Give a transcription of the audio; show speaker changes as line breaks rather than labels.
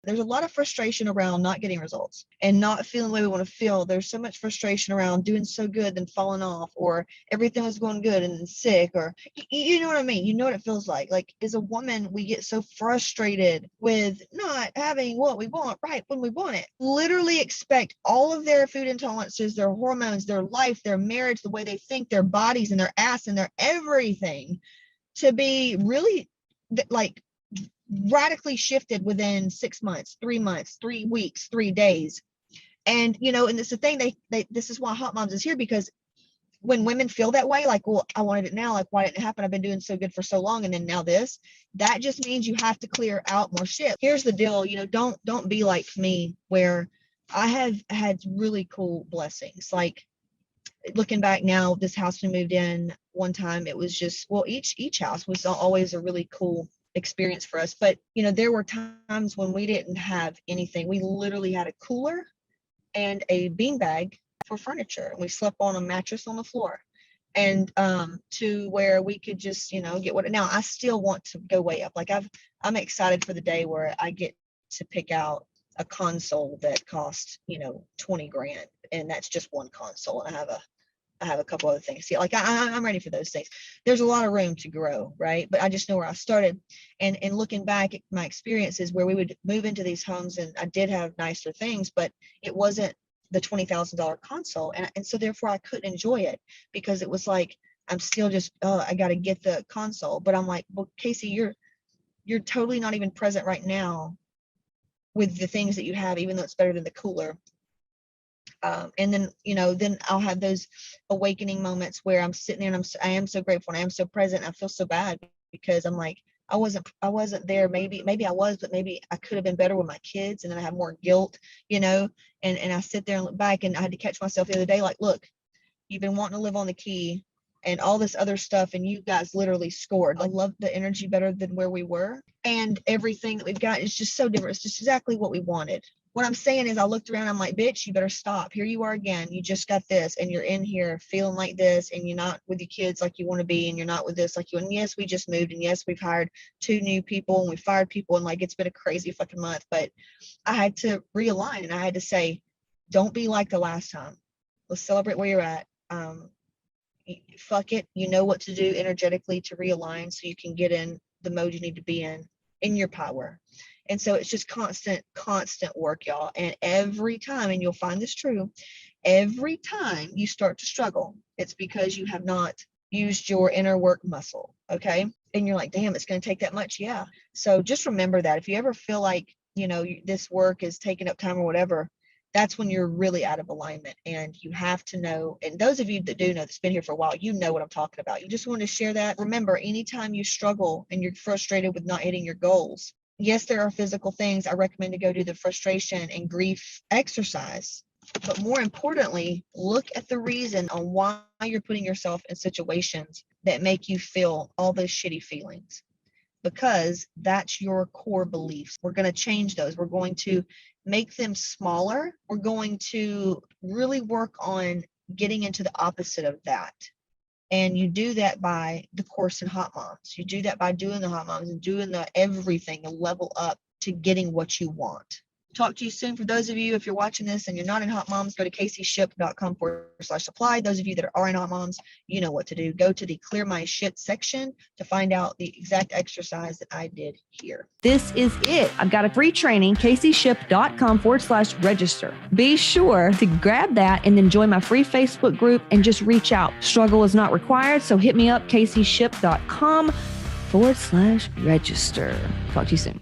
There's a lot of frustration around not getting results and not feeling the way we want to feel. There's so much frustration around doing so good then falling off, or everything was going good and then sick, or you know what I mean? You know what it feels like. Like, as a woman, we get so frustrated with not having what we want right when we want it. Literally expect all of their food intolerances, their hormones, their life, their marriage, the way they think, their bodies and their ass and their everything to be really like radically shifted within 6 months, 3 months, 3 weeks, 3 days. And, and it's the thing, this is why Hot Moms is here, because when women feel that way, like, well, I wanted it now, like, why didn't it happen? I've been doing so good for so long, and then now this, that just means you have to clear out more shit. Here's the deal, don't be like me, where I have had really cool blessings. Like, looking back now, this house we moved in one time, it was just, well, each house was always a really cool experience for us. But there were times when we didn't have anything. We literally had a cooler and a beanbag for furniture, and we slept on a mattress on the floor, and to where we could just get what. Now I still want to go way up. Like, I'm excited for the day where I get to pick out a console that costs 20 grand, and that's just one console, and I have a couple other things. Yeah, like I'm ready for those things. There's a lot of room to grow, right? But I just know where I started. And looking back at my experiences where we would move into these homes, and I did have nicer things, but it wasn't the $20,000 console. And so therefore I couldn't enjoy it, because it was like, I'm still just, I got to get the console. But I'm like, well, Casey, you're totally not even present right now with the things that you have, even though it's better than the cooler. And then, then I'll have those awakening moments where I'm sitting there and I am so grateful, and I am so present. I feel so bad because I'm like, I wasn't there. Maybe I was, but maybe I could have been better with my kids. And then I have more guilt, and I sit there and look back, and I had to catch myself the other day. Like, look, you've been wanting to live on the key and all this other stuff, and you guys literally scored. I love the energy better than where we were, and everything that we've got is just so different. It's just exactly what we wanted. What I'm saying is, I looked around, I'm like, bitch, you better stop. Here you are again. You just got this, and you're in here feeling like this, and you're not with your kids like you want to be, and you're not with this like you. And yes, we just moved, and yes, we've hired 2 new people, and we fired people, and like, it's been a crazy fucking month. But I had to realign, and I had to say, don't be like the last time. Let's celebrate where you're at. Fuck it. You know what to do energetically to realign so you can get in the mode you need to be in your power. And so it's just constant work, y'all. And every time, and you'll find this true, every time you start to struggle, it's because you have not used your inner work muscle, okay? And you're like, damn, it's going to take that much? Yeah. So just remember that. If you ever feel like, this work is taking up time or whatever, that's when you're really out of alignment. And you have to know, and those of you that do know, that's been here for a while, you know what I'm talking about. You just want to share that. Remember, anytime you struggle and you're frustrated with not hitting your goals, yes, there are physical things. I recommend to go do the frustration and grief exercise. But more importantly, look at the reason on why you're putting yourself in situations that make you feel all those shitty feelings, because that's your core beliefs. We're going to change those. We're going to make them smaller. We're going to really work on getting into the opposite of that. And you do that by the course in Hot Moms. You do that by doing the Hot Moms and doing the everything, the level up to getting what you want. Talk to you soon. For those of you, if you're watching this and you're not in Hot Moms, go to CaseyShip.com/apply. Those of you that are in Hot Moms, you know what to do. Go to the Clear My Shit section to find out the exact exercise that I did here.
This is it. I've got a free training, CaseyShip.com/register. Be sure to grab that and then join my free Facebook group and just reach out. Struggle is not required, so hit me up, CaseyShip.com/register. Talk to you soon.